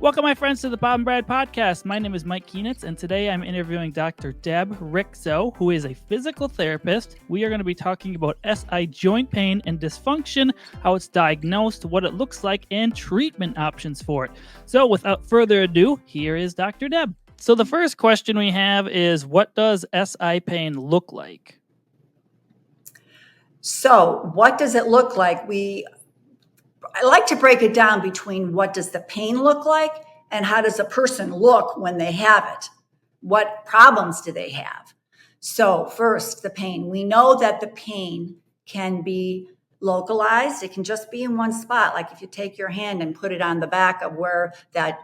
Welcome, my friends, to the Bob and Brad podcast. My name is Mike Kienitz, and today I'm interviewing Dr. Deb Riczo, who is a physical therapist. We are going to be talking about SI joint pain and dysfunction, how it's diagnosed, what it looks like, and treatment options for it. So without further ado, here is Dr. Deb. So the first question we have is, what does SI pain look like? So what does it look like? I like to break it down between what does the pain look like and how does a person look when they have it? What problems do they have? So first, the pain. We know that the pain can be localized. It can just be in one spot. Like if you take your hand and put it on the back of where that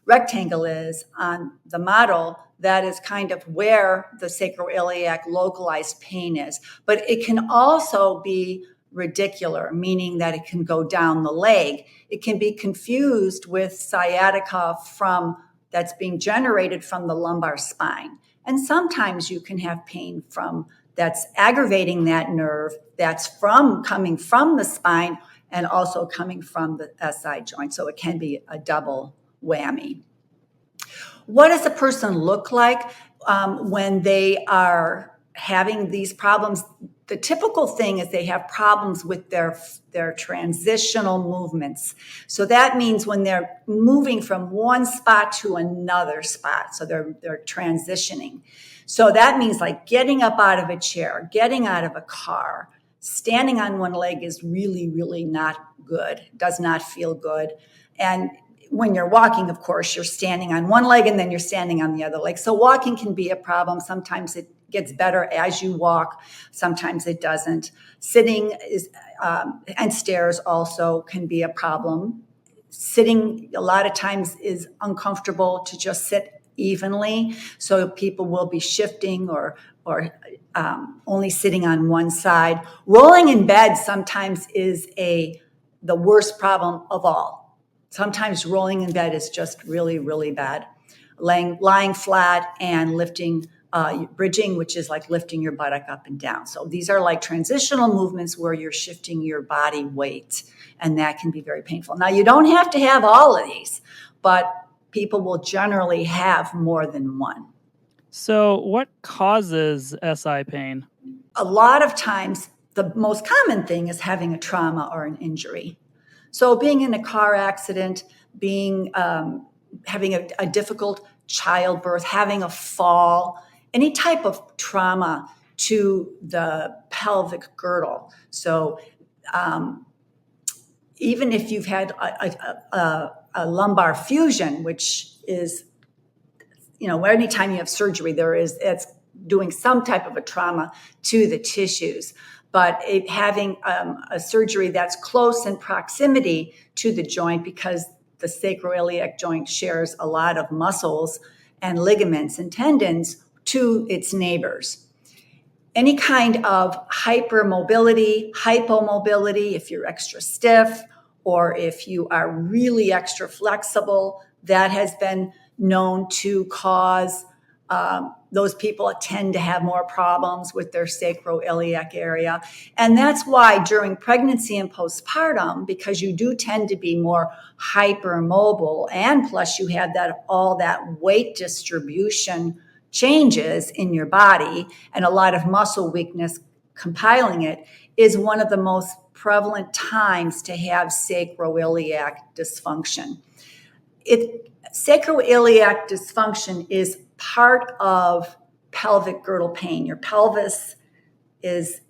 rectangle is on the model, that is kind of where the sacroiliac localized pain is. But it can also be radicular, meaning that it can go down the leg. It can be confused with sciatica that's being generated from the lumbar spine. And sometimes you can have pain that's aggravating that nerve that's coming from the spine and also coming from the SI joint. So it can be a double whammy. What does a person look like when they are having these problems? The typical thing is they have problems with their transitional movements. So that means when they're moving from one spot to another spot. So they're transitioning. So that means like getting up out of a chair, getting out of a car, standing on one leg is really, really not good, does not feel good. And when you're walking, of course, you're standing on one leg and then you're standing on the other leg. So walking can be a problem. Sometimes it gets better as you walk. Sometimes it doesn't. Sitting and stairs also can be a problem. Sitting a lot of times is uncomfortable to just sit evenly. So people will be shifting or only sitting on one side. Rolling in bed sometimes is the worst problem of all. Sometimes rolling in bed is just really, really bad. Lying flat and lifting, bridging, which is like lifting your buttock up and down. So these are like transitional movements where you're shifting your body weight, and that can be very painful. Now, you don't have to have all of these, but people will generally have more than one. So what causes SI pain? A lot of times, the most common thing is having a trauma or an injury. So being in a car accident, having a difficult childbirth, having a fall, any type of trauma to the pelvic girdle. So even if you've had a lumbar fusion, which is, anytime you have surgery, it's doing some type of a trauma to the tissues. But having a surgery that's close in proximity to the joint, because the sacroiliac joint shares a lot of muscles and ligaments and tendons to its neighbors. Any kind of hypermobility, hypomobility, if you're extra stiff or if you are really extra flexible, that has been known to cause those people tend to have more problems with their sacroiliac area. And that's why during pregnancy and postpartum, because you do tend to be more hypermobile, and plus you have all that weight distribution changes in your body and a lot of muscle weakness compiling it, is one of the most prevalent times to have sacroiliac dysfunction. Sacroiliac dysfunction is part of pelvic girdle pain. Your pelvis is,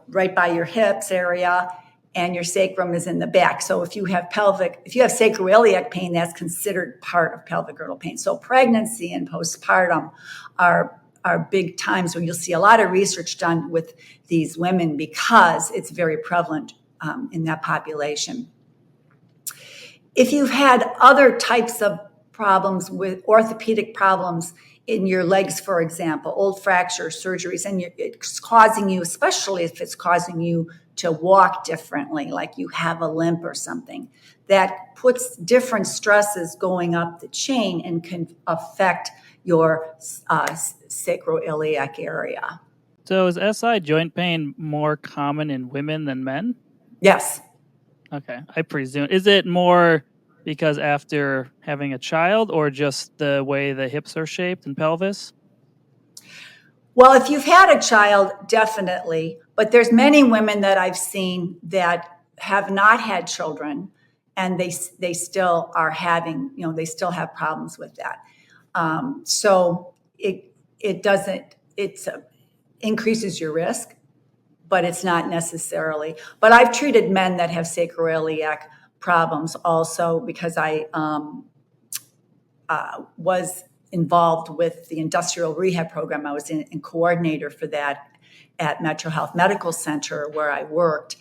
right by your hips area, and your sacrum is in the back. So if you have sacroiliac pain, that's considered part of pelvic girdle pain. So pregnancy and postpartum are big times where you'll see a lot of research done with these women because it's very prevalent in that population. If you've had other types of problems with orthopedic problems in your legs, for example, old fracture surgeries, and it's causing you, especially if it's causing you to walk differently, like you have a limp or something, that puts different stresses going up the chain and can affect your sacroiliac area. So is SI joint pain more common in women than men? Yes. Okay, I presume. Is it more because after having a child, or just the way the hips are shaped and pelvis? Well, if you've had a child, definitely. But there's many women that I've seen that have not had children, and they still are having, they still have problems with that. So it doesn't it increases your risk, but it's not necessarily. But I've treated men that have sacroiliac problems also, because I was involved with the industrial rehab program. I was in coordinator for that at MetroHealth Medical Center where I worked.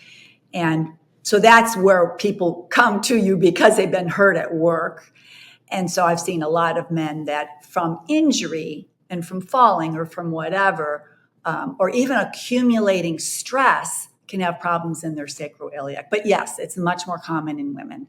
And so that's where people come to you because they've been hurt at work. And so I've seen a lot of men that from injury and from falling or from whatever, or even accumulating stress, can have problems in their sacroiliac. But yes, it's much more common in women.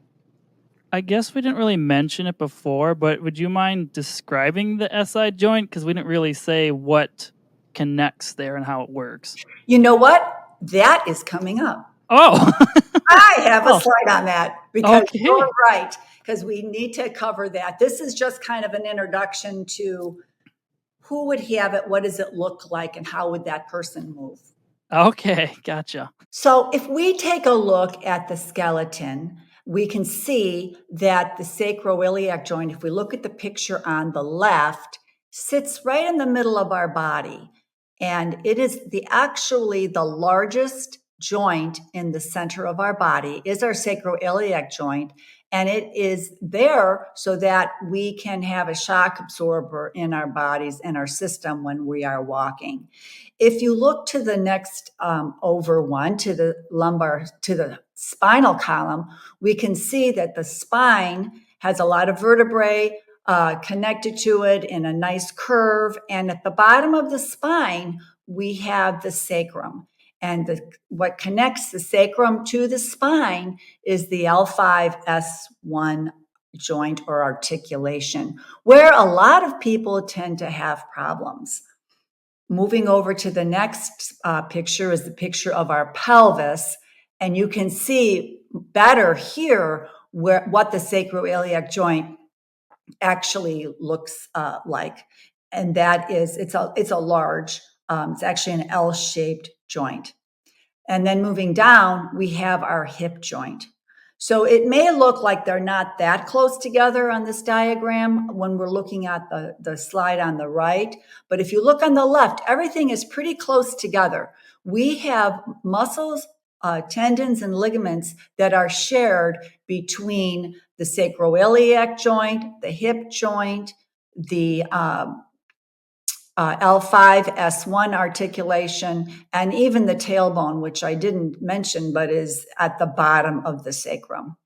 I guess we didn't really mention it before, but would you mind describing the SI joint? Because we didn't really say what connects there and how it works. You know what? That is coming up. Oh, I have a Oh. slide on that because Okay. you're right, because we need to cover that. This is just kind of an introduction to who would have it, what does it look like, and how would that person move. Okay, gotcha. So if we take a look at the skeleton, we can see that the sacroiliac joint, if we look at the picture on the left, sits right in the middle of our body. And it is actually the largest joint in the center of our body is our sacroiliac joint. And it is there so that we can have a shock absorber in our bodies and our system when we are walking. If you look to the next over one, to the lumbar, to the spinal column, we can see that the spine has a lot of vertebrae connected to it in a nice curve. And at the bottom of the spine, we have the sacrum. And what connects the sacrum to the spine is the L5-S1 joint or articulation, where a lot of people tend to have problems. Moving over to the next picture is the picture of our pelvis. And you can see better here what the sacroiliac joint actually looks like. And that is, it's a large, it's actually an L-shaped joint. And then moving down, we have our hip joint. So it may look like they're not that close together on this diagram when we're looking at the slide on the right. But if you look on the left, everything is pretty close together. We have muscles, tendons, and ligaments that are shared between the sacroiliac joint, the hip joint, the L5-S1 articulation, and even the tailbone, which I didn't mention, but is at the bottom of the sacrum.